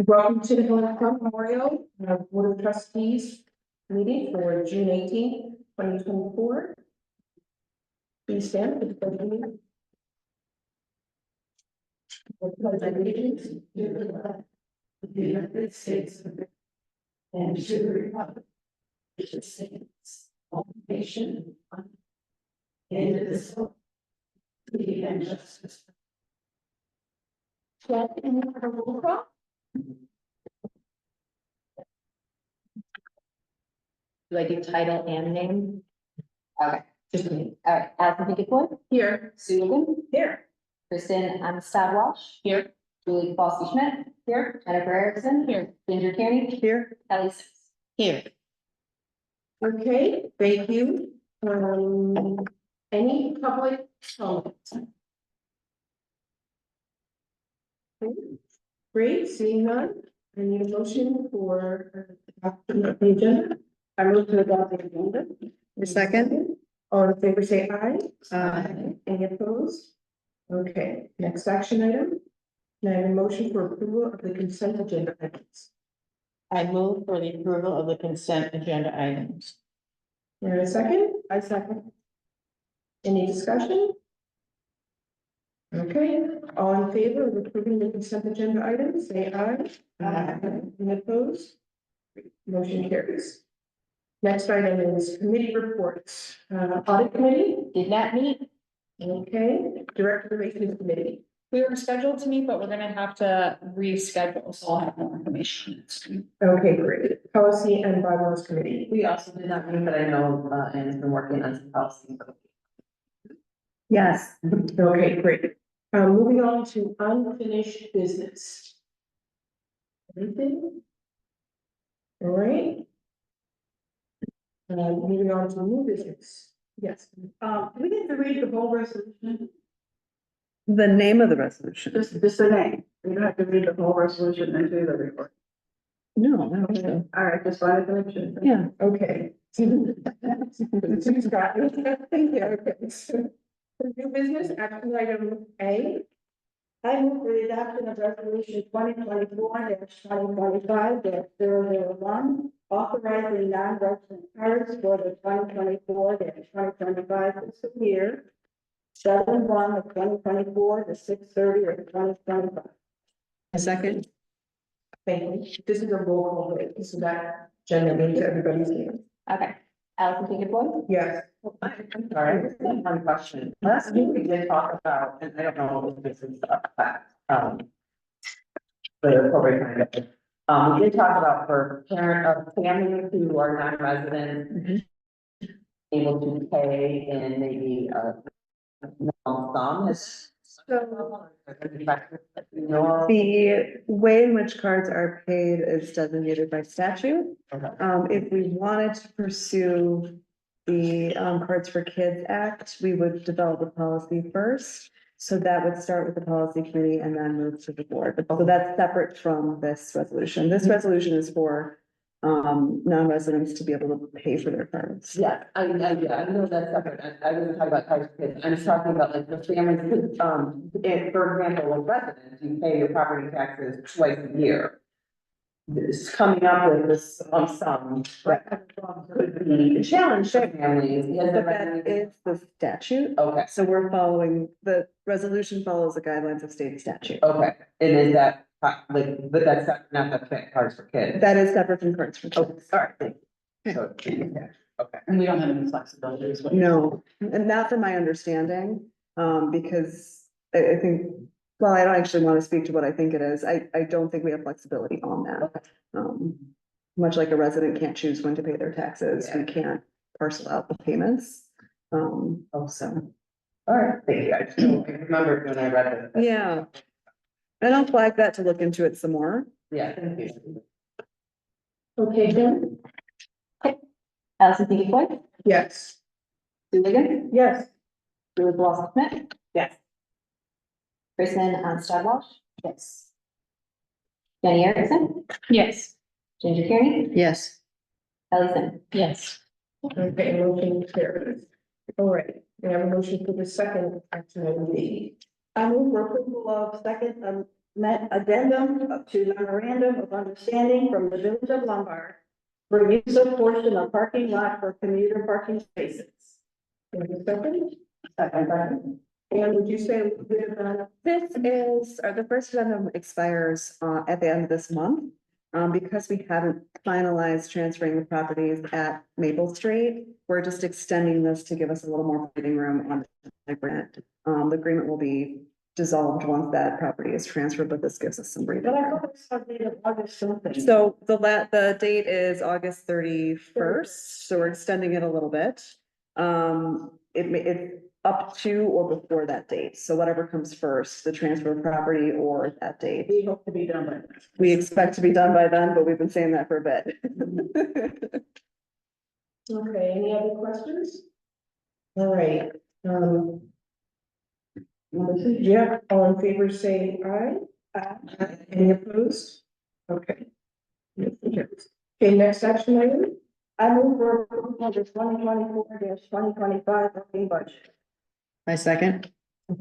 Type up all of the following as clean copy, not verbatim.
Welcome to the Helen Plum Memorial Board of Trustees meeting for June 18th, 2024. Please stand for the pledge of allegiance. I pledge allegiance to the flag of the United States of America and to the republic which stands one nation indivisible, liberty and justice. And a roll call. Do I do title and name? Okay, Just a minute. all right. Alison Pickett Here. Sue Ligon, Here. Kristen Stadwash. Here. Julie Foskey Schmidt. Here. Jennifer Erickson. Here. Ginger Kearney. Here. Kelly Six. Here. Okay, thank you. Any public comments? Okay, great, seeing none, I need a motion for adoption of the agenda. I move to adopt the agenda. The second, all in favor say aye. Aye. Any opposed? Okay, next action item. Can I have a motion for approval of the consent agenda items? I move for the approval of the consent agenda items. Can I have a second? I second. Any discussion? Okay, all in favor of approving the consent agenda items, say aye. Aye. Any opposed? Motion carries. Next item is committee reports. Audit committee, Did not meet. okay, director relations committee. We were scheduled to meet, but we're gonna have to reschedule, so I'll have more information. Okay, great. Policy and bylaws committee. We also did not meet, but I know, Anne's been working on some policy. Yes. Okay, great. Moving on to unfinished business. Anything? All right. Moving on to new business. Yes. Do we get to read the whole resolution? The name of the resolution? Just the name. We don't have to read the whole resolution and do the report. No, I don't think so. All right, just wanted to mention. Yeah. Okay. Scott, thank you. Okay. So, for new business, action item A. I move for the adoption of resolution 2024-2025-001, authorizing non-resident cards for the 2024-2025 fiscal year, 7/1 of 2024 to 6/30 of 2025. A second? Thank you. This is a roll call vote, so that generally means everybody's here. Okay. Alison Pickett. Yes. I'm sorry, I just have one question. Last week we did talk about, and I don't know if this is a fact, but it's probably kind of, we did talk about for families who are non-residents able to pay in maybe a lump sum. The way in which cards are paid is designated by statute. Okay. If we wanted to pursue the Cards for Kids Act, we would develop a policy first. So that would start with the policy committee and then move to the board. But so that's separate from this resolution. This resolution is for non-residents to be able to pay for their cards. Yeah, I know that's separate. I wasn't talking about cards for kids. I'm just talking about like the families, if, for example, like residents, you pay your property taxes twice a year. This coming up with this lump sum, but could be a challenge for families. But that is the statute. Okay, So we're following, the resolution follows the guidelines of state statute. okay, and is that, like, but that's not the cards for kids? That is separate from Cards for Okay, Kids. all right, thank you. So, yeah, okay. And we don't have any flexibility as well. No, and not from my understanding, because I think, well, I don't actually want to speak to what I think it is. I don't think we have flexibility on that. Much like a resident can't choose when to pay their taxes, we can't parcel out the payments. So, All right, thank you. I just remembered when I read it. yeah. And I'll flag that to look into it some more. Yeah, thank you. Okay, Jen? Alison Pickett. Yes. Sue Ligon. Yes. Julie Foskey Schmidt. Yes. Kristen Stadwash. Yes. Jenny Erickson. Yes. Ginger Kearney. Yes. Kelly Six. Yes. Okay, motion carries. All right, we have a motion for the second action item B. I move for approval of second, addendum to memorandum of understanding from the village of Lombard for use of portion of parking lot for commuter parking spaces. Second, Second. and would you say a little bit about? This is, or the first addendum expires at the end of this month. Because we haven't finalized transferring the properties at Maple Street, we're just extending this to give us a little more breathing room on the grant. The agreement will be dissolved once that property is transferred, but this gives us some breathing But I room. thought it was something of August something. So the date is August 31st, so we're extending it a little bit. It's up to or before that date, so whatever comes first, the transfer of property or that date. We hope to be done by then. We expect to be done by then, but we've been saying that for a bit. Okay, any other questions? All right, yeah, all in favor, say aye. Aye. Any opposed? Okay. Okay, next action item? I move for approval of the 2024-2025 working budget. My second.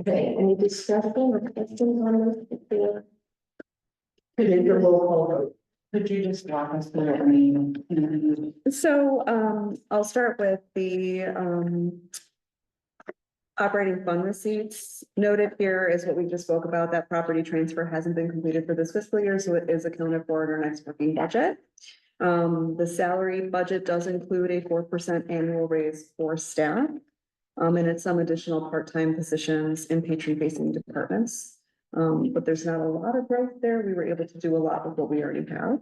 Okay, any discussion or questions on this? It is a roll call vote. Could you just walk us through it? I mean, So, I'll start with the, operating fund receipts. Noted here is what we just spoke about, that property transfer hasn't been completed for this fiscal year, so it is accounted for in our next working budget. The salary budget does include a 4% annual raise for staff. And it's some additional part-time positions in patron-facing departments. But there's not a lot of growth there. We were able to do a lot with what we already have.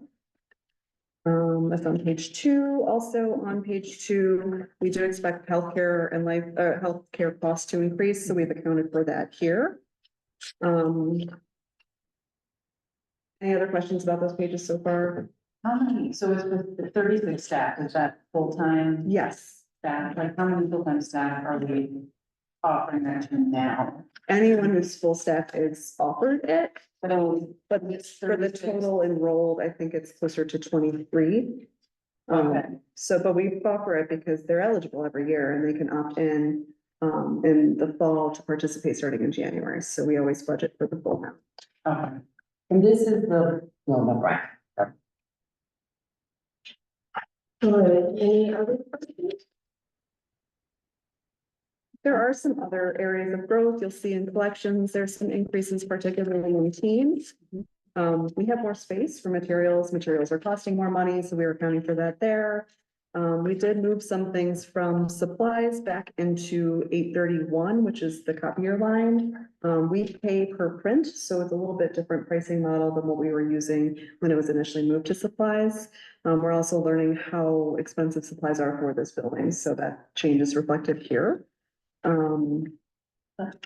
That's on page 2. Also on page 2, we do expect healthcare and healthcare costs to increase, so we've accounted for that here. Any other questions about those pages so far? how many, so it's with the 36 staff, is that full-time Yes. staff? Like, how many full-time staff are we offering that to now? Anyone who's full staff is offered it. But It's for the 36. total enrolled, I think it's closer to 23. Okay. So, but we offer it because they're eligible every year and they can opt in the fall to participate starting in January. So we always budget for the full amount. Okay. And this is the, no, no, right. All right, any other questions? There are some other areas of growth you'll see in collections. There's some increases, particularly in teams. We have more space for materials. Materials are costing more money, so we were accounting for that there. We did move some things from supplies back into 831, which is the copier line. We pay per print, so it's a little bit different pricing model than what we were using when it was initially moved to supplies. We're also learning how expensive supplies are for this building, so that change is reflected here. On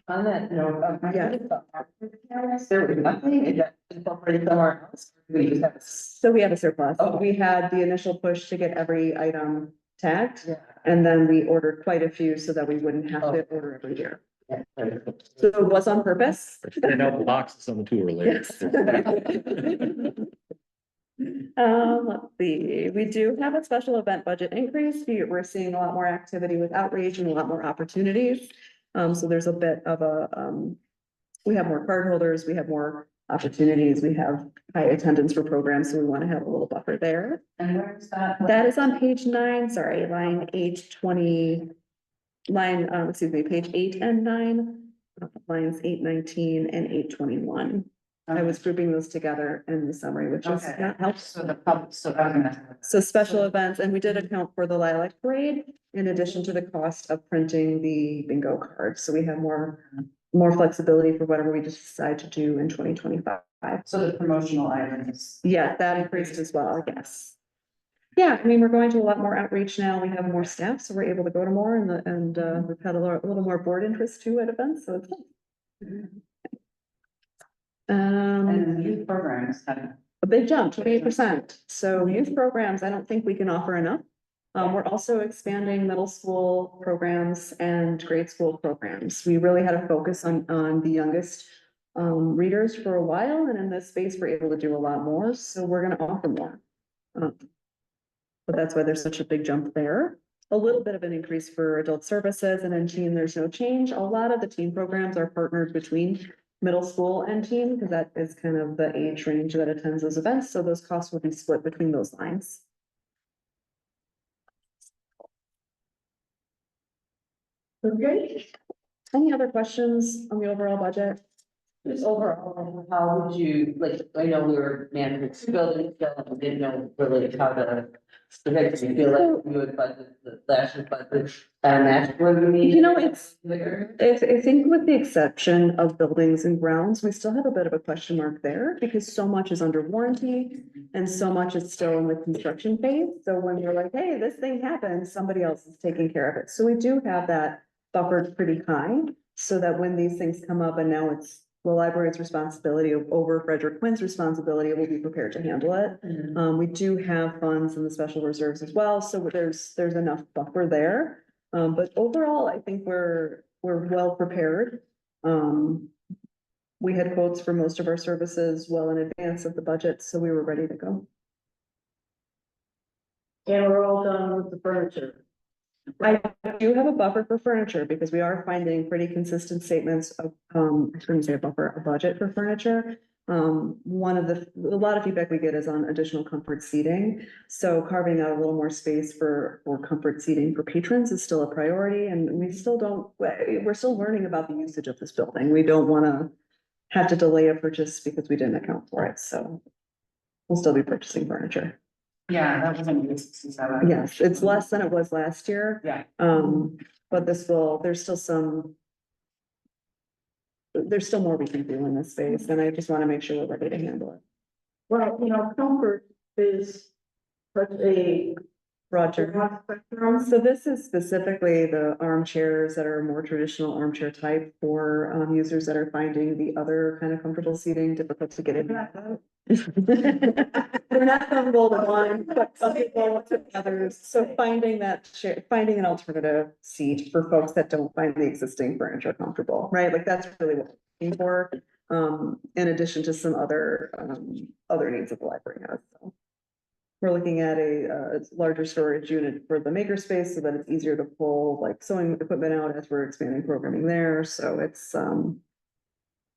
that note, Yeah. there was nothing, is that incorporated somewhere else? We just have. So we have a surplus. Oh. We had the initial push to get every item tagged, Yeah. and then we ordered quite a few so that we wouldn't have to order every year. Yeah. So it was on purpose. Print out the boxes on the tour later. Yes. Let's see, we do have a special event budget increase. We're seeing a lot more activity with outreach and a lot more opportunities. So there's a bit of we have more card holders, we have more opportunities, we have high attendance for programs, so we want to have a little buffer there. And where is that? That is on page 9, sorry, line 820, page 8 and 9, lines 819 and 821. I was grouping those together in the summary, which is Okay. not helpful. So the public, so I was gonna. So special events, and we did account for the lilac parade in addition to the cost of printing the bingo cards. So we have more flexibility for whatever we decide to do in 2025. So the promotional items. Yeah, that increased as well, yes. Yeah, I mean, we're going to a lot more outreach now. We have more staff, so we're able to go to more and we've had a little more board interest too at events, so it's. And youth programs have. A big jump, 28%. So youth programs, I don't think we can offer enough. We're also expanding middle school programs and grade school programs. We really had a focus on the youngest readers for a while, and in this space, we're able to do a lot more, so we're gonna offer more. But that's why there's such a big jump there. A little bit of an increase for adult services, and in teen, there's no change. A lot of the teen programs are partnered between middle school and teen, because that is kind of the age range that attends those events, so those costs will be split between those lines. Okay, Any other questions on the overall budget? Just overall, how would you, like, I know we were managing two buildings, so we didn't know really how to. Eventually feel like we would budget the last year's budget and that's what we need. You know, I think with the exception of buildings and grounds, we still have a bit of a question mark there because so much is under warranty and so much is still in the construction phase. So when you're like, hey, this thing happened, somebody else is taking care of it. So we do have that buffered pretty high so that when these things come up and now it's the library's responsibility over Frederick Quinn's responsibility, we'll be prepared to handle it. We do have funds in the special reserves as well, so there's enough buffer there. But overall, I think we're well prepared. We had quotes for most of our services well in advance of the budget, so we were ready to go. And we're all done with the furniture. I do have a buffer for furniture because we are finding pretty consistent statements of, I shouldn't say a buffer, a budget for furniture. A lot of feedback we get is on additional comfort seating. So carving out a little more space for comfort seating for patrons is still a priority. And we're still learning about the usage of this building. We don't want to have to delay a purchase because we didn't account for it. So we'll still be purchasing furniture. Yeah, that was only 67. Yes, it's less than it was last year. Yeah. But there's still more we can do in this space, and I just want to make sure we're ready to handle it. Well, comfort is such a Roger. broad spectrum. So this is specifically the armchairs that are more traditional armchair type for users that are finding the other kind of comfortable seating difficult to get in. They're not comfortable to one, but some people want to others. So finding an alternative seat for folks that don't find the existing furniture comfortable, right? Like that's really what we're looking for. In addition to some other needs of the library has. So we're looking at a larger storage unit for the makerspace so that it's easier to pull like sewing equipment out as we're expanding programming there. So it's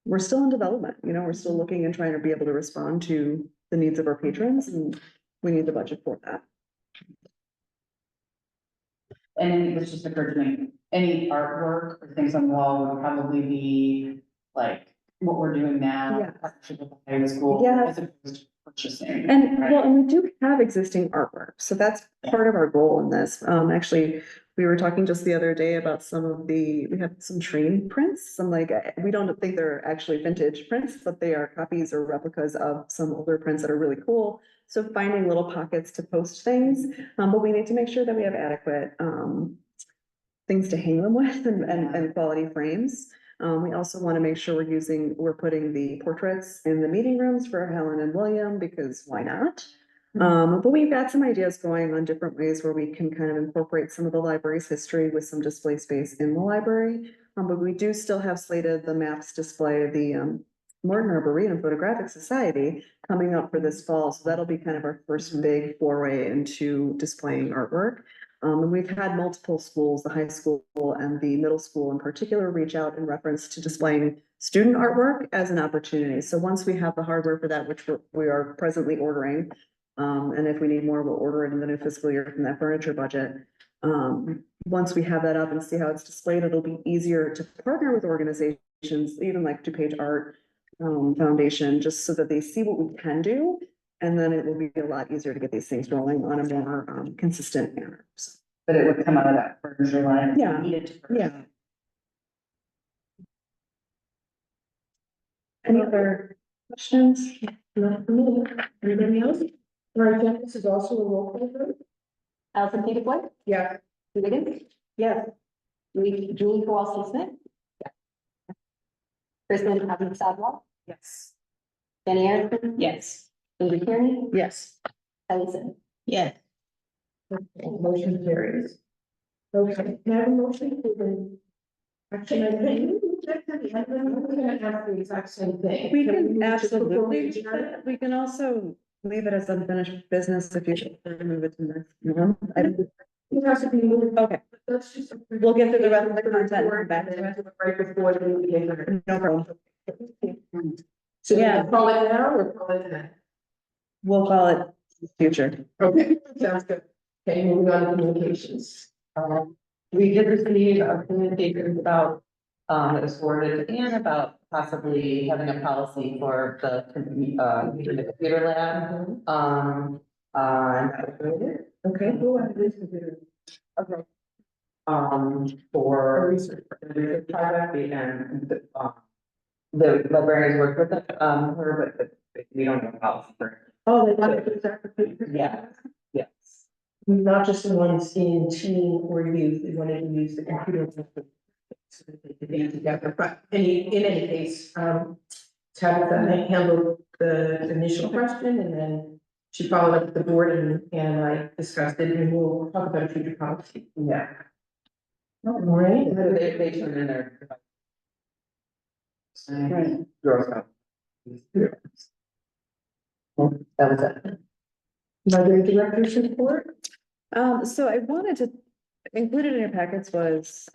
we're still in development, we're still looking and trying to be able to respond to the needs of our patrons, and we need the budget for that. And this just occurred to me, any artwork or things on the wall would probably be like what we're doing now. Yes. Partnership with the high school. Yes. As opposed to purchasing. And right? well, and we do have existing artwork, so that's part of our goal in this. Actually, we were talking just the other day about we have some train prints, we don't think they're actually vintage prints, but they are copies or replicas of some older prints that are really cool. So finding little pockets to post things, but we need to make sure that we have adequate things to hang them with and quality frames. We also want to make sure we're putting the portraits in the meeting rooms for Helen and William, because why not? But we've got some ideas going on different ways where we can kind of incorporate some of the library's history with some display space in the library. But we do still have slated the maps display of the Morton Arboretum Photographic Society coming up for this fall. So that'll be kind of our first big foray into displaying artwork. And we've had multiple schools, the high school and the middle school in particular, reach out in reference to displaying student artwork as an opportunity. So once we have the hardware for that, which we are presently ordering, and if we need more, we'll order it in the new fiscal year from that furniture budget. Once we have that up and see how it's displayed, it'll be easier to partner with organizations, even like DuPage Art Foundation, just so that they see what we can do. And then it will be a lot easier to get these things rolling on a more consistent manner. So, But it would come out of that furniture line. if you Yeah. needed to purchase. yeah. Any other questions? Not for me. Anybody else? Our agenda is also a roll call vote. Allison Peterboy, Yeah. Sue Wiggins, Yes, Julie Kowalski Smith. Kristen Sadwell, Yes. Jenny Erickson, Yes. Ingrid Kearney, Yes. Ellison. Yes. Okay, motion carries. Okay, can I have a motion for the action item? I'm gonna ask the exact same thing. We Can can move to absolutely, adjourn? we can also leave it as unfinished business if you move it to next. No, It has to be moved. Okay, Let's just. We'll get through the rest of the content and come back to it. Right before the meeting. no problem. So Yeah. yeah, call it now or call it then? We'll call it future. Okay, sounds good. Okay, moving on to communications. We did receive a communication about, it was forwarded to Anne about possibly having a policy for the, computer lab. And that was really it. Okay, go ahead, please consider. Okay. For research project, the librarians worked with, her, but we don't have a policy for it. Oh, they want to do that for people? Yeah. Yes. Not just the ones in teen or youth, they wanted to use the computer. system so that they could be together, but in any case, Tabitha handled the initial question and then she followed up with the board and I discussed it and we'll talk about a future policy. Yeah. All right. They turned in their. Right. Girl Scout. That was it. Library director's report. So I wanted to, included in your packets was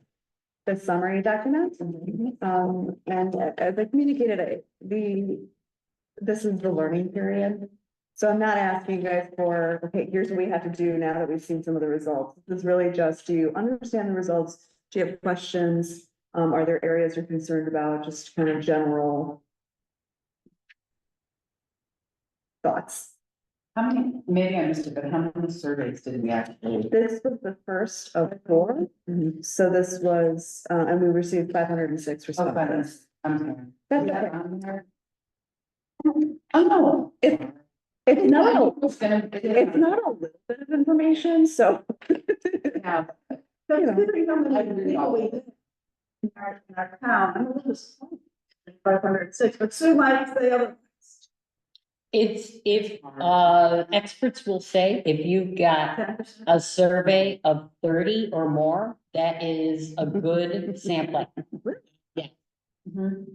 the summary document. And as I communicated, this is the learning period. So I'm not asking you guys for, okay, here's what we have to do now that we've seen some of the results. This is really just, do you understand the results? Do you have questions? Are there areas you're concerned about? Just kind of general thoughts. How many, maybe I missed it, but how many surveys did we actually? This was the first of 4. So this was, and we received 506 Oh, responses. I'm sorry. That's Yeah, okay. on there. Oh, no. It's not, It's gonna. it's not a little bit of information, so. Yeah. That's You know. good, you know, like, legally, in our town, I'm a little disappointed. 506, but Sue likes the other. It's, if, experts will say, if you've got 10%. a survey of 30 or more, that is a good sampling. Yeah.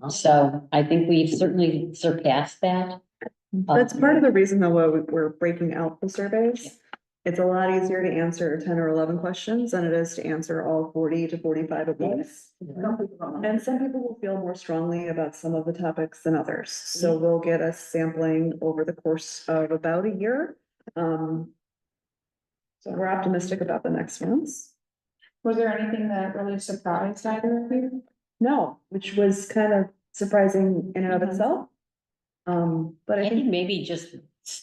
So I think we've certainly surpassed that. That's part of the reason though, why we're breaking out the surveys. It's a lot easier to answer 10 or 11 questions than it is to answer all 40 to 45 of these. Some people don't know. And some people will feel more strongly about some of the topics than others. So we'll get a sampling over the course of about a year. So we're optimistic about the next ones. Was there anything that really surprised either of you? No, which was kind of surprising in and of itself. But I I think think maybe just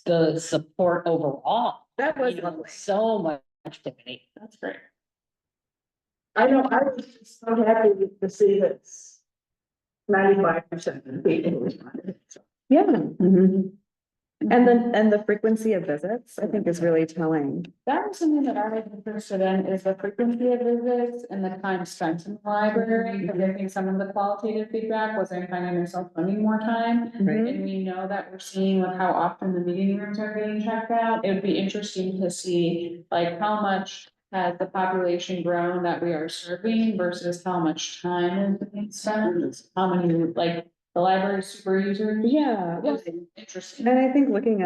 the support overall. that was You know, lovely. so much activity. That's great. I know, I was just so happy to see that 95% of the people responded. So, Yeah. And the frequency of visits, I think is really telling. That was something that I was interested in, is the frequency of visits and the time spent in the library, because I think some of the qualitative feedback was I'm finding myself spending more time. Right. And we know that we're seeing with how often the meeting rooms are getting checked out, it would be interesting to see like how much has the population grown that we are serving versus how much time is being spent, how many, like, the library super users. Yeah. Yeah, interesting. And I think looking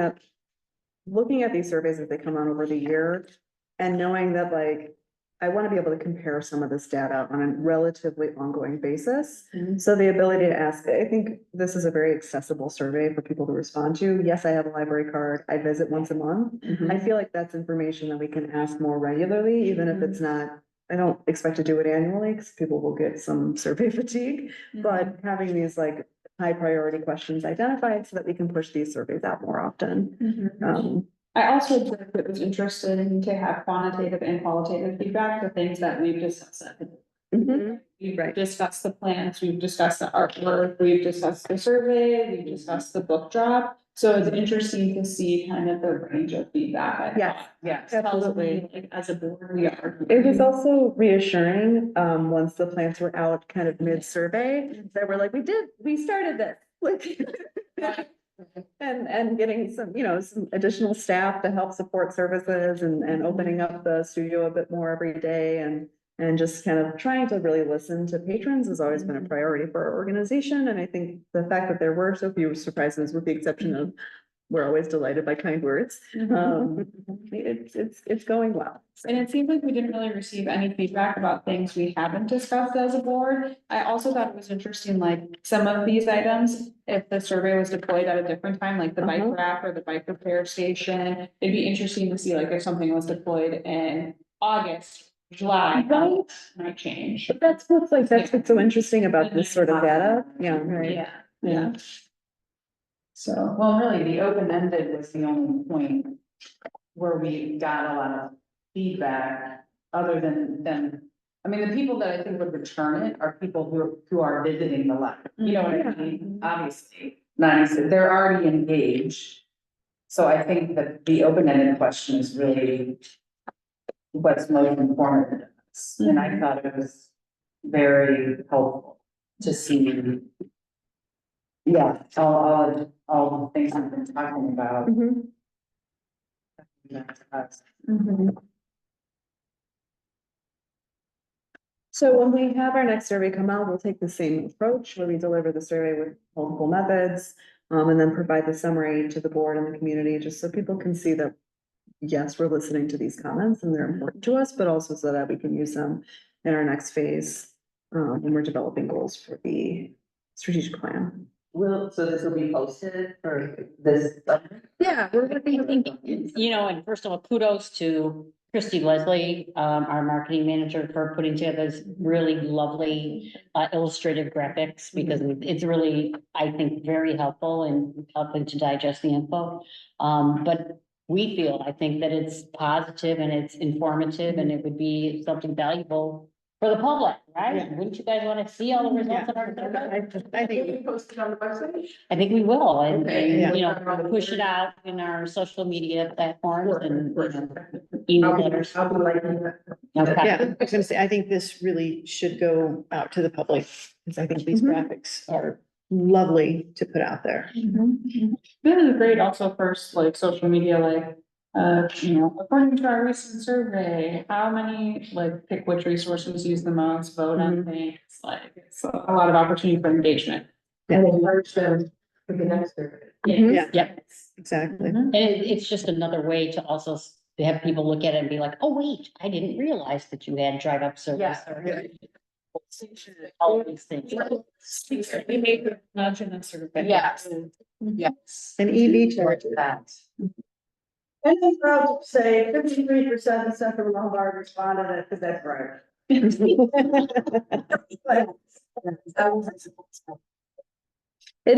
at these surveys as they come on over the year and knowing that like, I want to be able to compare some of this data on a relatively ongoing basis. So the ability to ask, I think this is a very accessible survey for people to respond to. Yes, I have a library card. I visit once a month. I feel like that's information that we can ask more regularly, even if it's not, I don't expect to do it annually because people will get some survey fatigue, but having these like high priority questions identified so that we can push these surveys out more often. I also think it was interesting to have quantitative and qualitative feedback, the things that we've discussed. We've Right. discussed the plans, we've discussed the artwork, we've discussed the survey, we've discussed the book drop. So it's interesting to see kind of the range of feedback. I Yes, thought. yes, Tells me, absolutely. like, as a board, we are. It was also reassuring, once the plans were out kind of mid-survey, that we're like, we started this, like. And getting some, some additional staff to help support services and opening up the studio a bit more every day and just kind of trying to really listen to patrons has always been a priority for our organization. And I think the fact that there were so few surprises, with the exception of we're always delighted by kind words. It's going well. And it seems like we didn't really receive any feedback about things we haven't discussed as a board. I also thought it was interesting, like some of these items, if the survey was deployed at a different time, like the bike rack or the bike repair station, it'd be interesting to see like if something was deployed in August, July, might change. But that's what's so interesting about this sort of data. Yeah, right. Yeah. Yeah. So, Well, really, the open-ended was the only point where we got a lot of feedback, other than, I mean, the people that I think would return it are people who are visiting the lab. You know what I mean? Obviously, they're already engaged. So I think that the open-ended question is really what's most informative to us. And I thought it was very helpful to see. Yeah, all the things we've been talking about. Mhm. So when we have our next survey come out, we'll take the same approach where we deliver the survey with multiple methods. And then provide the summary to the board and the community, just so people can see that, yes, we're listening to these comments and they're important to us, but also so that we can use them in our next phase. When we're developing goals for the strategic plan. So this will be posted for this summer? Yeah, you know, and first of all, kudos to Christy Leslie, our marketing manager, for putting together this really lovely illustrative graphics, because it's really, I think, very helpful in helping to digest the info. But we feel, I think that it's positive and it's informative, and it would be something valuable for the public, right? Yeah. Wouldn't you guys want to see all the results of our survey? I think, We posted on the website? I think we will, and, Okay, yeah. you know, push it out in our social media platforms and email letters. I'll be liking that. Okay. Yeah, I was gonna say, I think this really should go out to the public, because I think these graphics are lovely to put out there. this is great also for like social media, like, you know, according to our recent survey, how many, like, pick which resources use the most, vote on things, like, it's a lot of opportunity for engagement. And encourage them for the next survey. Yeah. Yep. Exactly. And it's just another way to also to have people look at it and be like, oh, wait, I didn't realize that you had drive up service. or all of these things. We made the imagine and sort of. Yes. Yes. An EV charger. That. And I'm proud to say 53% of Central Lombard responded, because that's right. it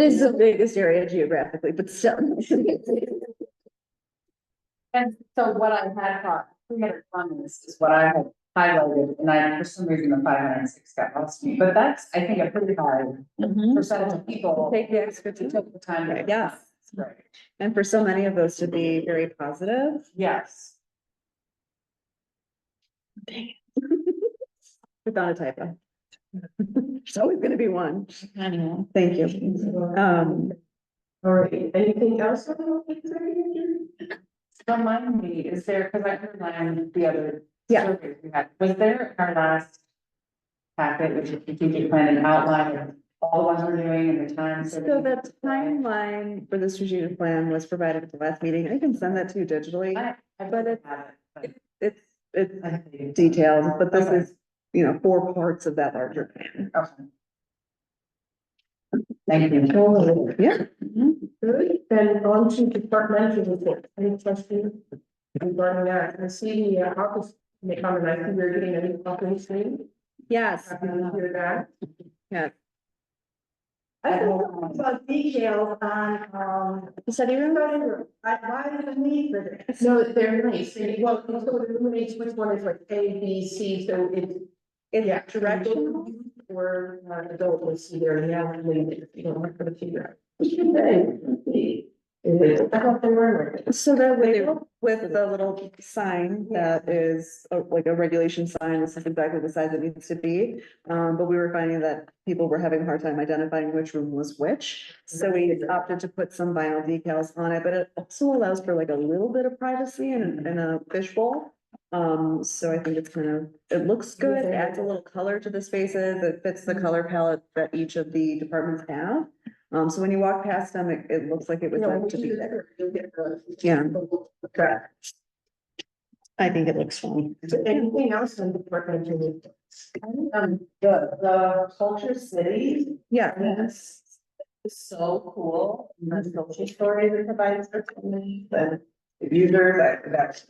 is the biggest area geographically, but still. And so what I had thought, 300 comments is what I had highlighted, and for some reason, the 506 got lost to me, but that's, I think, a pretty high percentage of people. Take the extra Who took the time. to- Yes. Right, And for so many of those to be very positive. yes. Without a typo. There's always gonna be one. Anyway. Thank you. All right, anything else? Remind me, is there, because I heard on the other Yeah. surveys we had, was there in our last packet, which is strategic plan and outline of all the ones we're doing and the time? So the timeline for the strategic plan was provided at the last meeting. I can send that to you digitally. But it's detailed, but this is, 4 parts of that larger plan. Okay. Thank you. Yeah. Good, then on to departmental report, any questions regarding that? I see the office, make comment, I think we're getting a new office thing. Yes. Happy to hear that. Yeah. I don't know about details on, Study room? why is the need for this? No, they're nice, they, well, so it illuminates which one is like A, B, C, so it's yeah, directed or adult will see there, and now you don't have to figure out. I thought they were. So that with the little sign that is like a regulation sign, this is exactly the size it needs to be. But we were finding that people were having a hard time identifying which room was which. So we opted to put some vinyl decals on it, but it also allows for like a little bit of privacy and a fishbowl. So I think it's it looks good, it adds a little color to the spaces, it fits the color palette that each of the departments have. So when you walk past them, it looks like it was You know, meant when to we be do there. that, you'll get the. Yeah. Track. I think it looks fun. So anything else on departmental reports? The culture city, Yeah. this is so cool. The social story that provides for community and the users, that's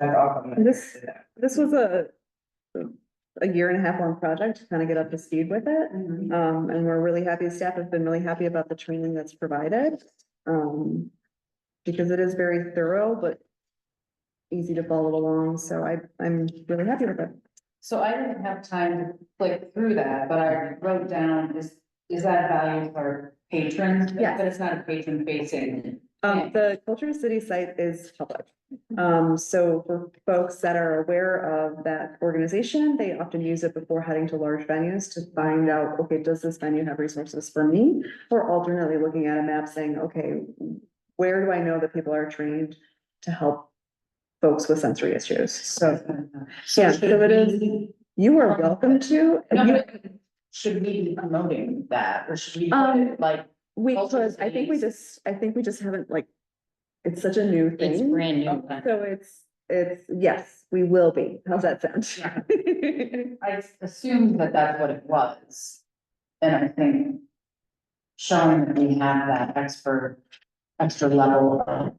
awesome. This was a year and a half long project to kind of get up to speed with it. And we're really happy, staff have been really happy about the training that's provided. Because it is very thorough, but easy to follow along, so I'm really happy with it. So I didn't have time to click through that, but I wrote down, is that value for patrons? Yes. But it's not a patron facing. The Culture City site is public. So for folks that are aware of that organization, they often use it before heading to large venues to find out, okay, does this venue have resources for me? Or alternately looking at a map saying, okay, where do I know that people are trained to help folks with sensory issues? So, yeah, so it is, you are welcome to. No, but should we be promoting that, or should we put it like? We Culture could, I think we cities. just haven't like, it's such a new thing. It's brand new. So it's, yes, we will be. How's that sound? I assumed that that's what it was. And I think showing that we have that extra level of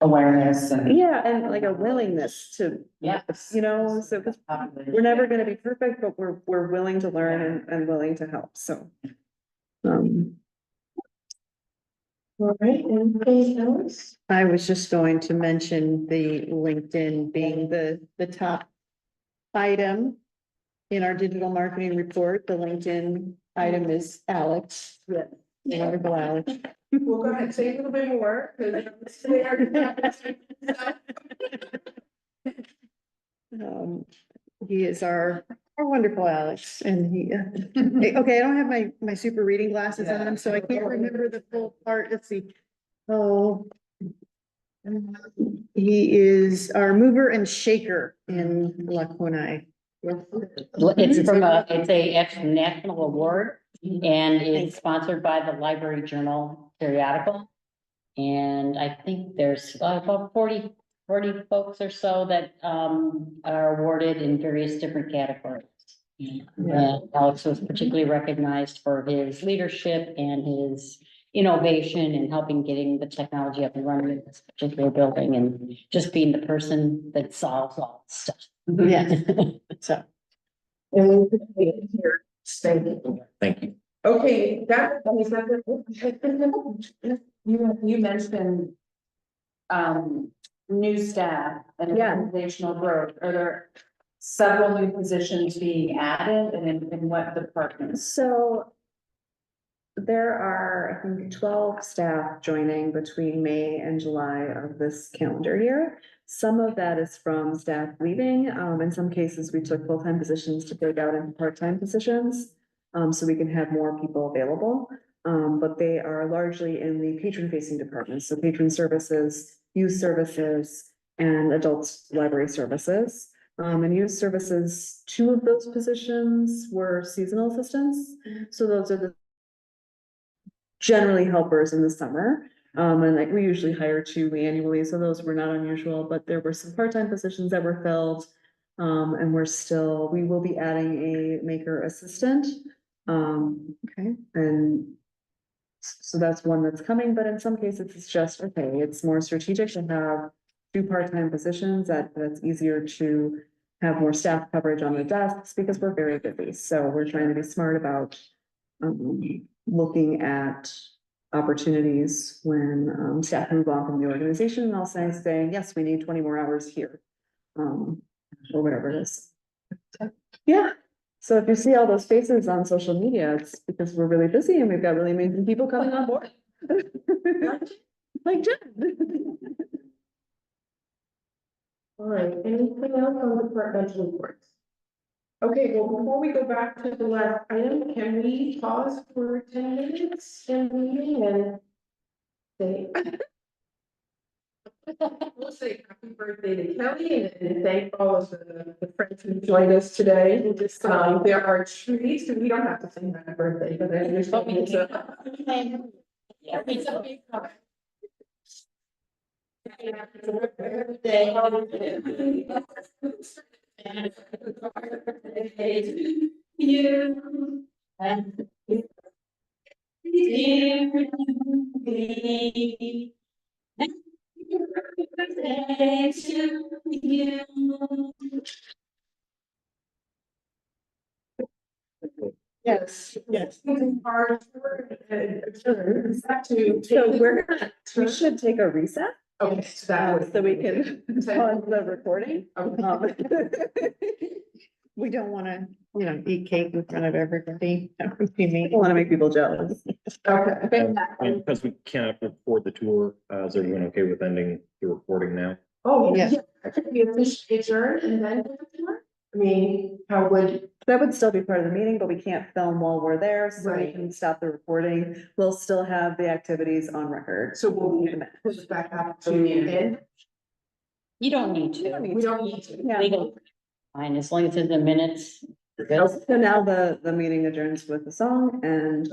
awareness and. Yeah, and like a willingness to, Yes. you know, so 'cause we're never gonna be perfect, but we're willing to learn and willing to help, so. All right, anything else? I was just going to mention the LinkedIn being the top item in our digital marketing report. The LinkedIn item is Alex. Yeah. Wonderful Alex. We'll go ahead and say a little bit more, because they are. He is our wonderful Alex, and he, okay, I don't have my super reading glasses on, so I can't remember the full part. Let's see. Oh. He is our mover and shaker in Laconia. It's from it's a actual national award and it's sponsored by the Library Journal periodical. And I think there's about 40 folks or so that are awarded in various different categories. And Alex was particularly recognized for his leadership and his innovation and helping getting the technology up and running in this particular building and just being the person that solves all this stuff. Yes. So. And we could be here, thank you. Thank you. Okay, that, you mentioned New staff and Yeah. organizational growth. Are there several new positions being added and in what departments? So there are, I think, 12 staff joining between May and July of this calendar year. Some of that is from staff leaving. In some cases, we took full-time positions to break out into part-time positions, so we can have more people available. But they are largely in the patron-facing departments, so patron services, youth services, and adult library services. And youth services, 2 of those positions were seasonal assistants, so those are the generally helpers in the summer. And like we usually hire 2 annually, so those were not unusual, but there were some part-time positions that were filled. And we will be adding a maker assistant. Okay. And so that's one that's coming, but in some cases it's just, okay, it's more strategic to have 2 part-time positions that's easier to have more staff coverage on the desks because we're very busy. So we're trying to be smart about looking at opportunities when staff move on from the organization and also saying, yes, we need 20 more hours here. Or whatever it is. Yeah. So if you see all those faces on social media, it's because we're really busy and we've got really amazing people coming on board. Like Jen. all right, anything else on departmental reports? Okay, well, before we go back to the last item, can we pause for 10 minutes in the meeting and say We'll say happy birthday to Kelly and thank all of the friends who joined us today. There are treats, and we don't have to sing happy birthday, but I understand it's a. Yeah. It's a big. You. And. Dear me. Happy birthday to you. Yes, yes. So we're gonna, we should take a recess, Okay, so that was. so we can pause the recording. Okay. We don't wanna, eat cake in front of everybody. That would be mean. I wanna make people jealous. Okay. And because we cannot record the tour, is everyone okay with ending the recording now? Oh, Yeah. yeah, I think we officially adjourn and then. I mean, how would, That would still be part of the meeting, but we can't film while we're there, so we Right. can stop the recording. We'll still have the activities on record. so we'll push back up to end? You don't need to. We don't need to. Yeah. Legal. Fine, as long as it's in the minutes. Good. So now the meeting adjourns with the song and.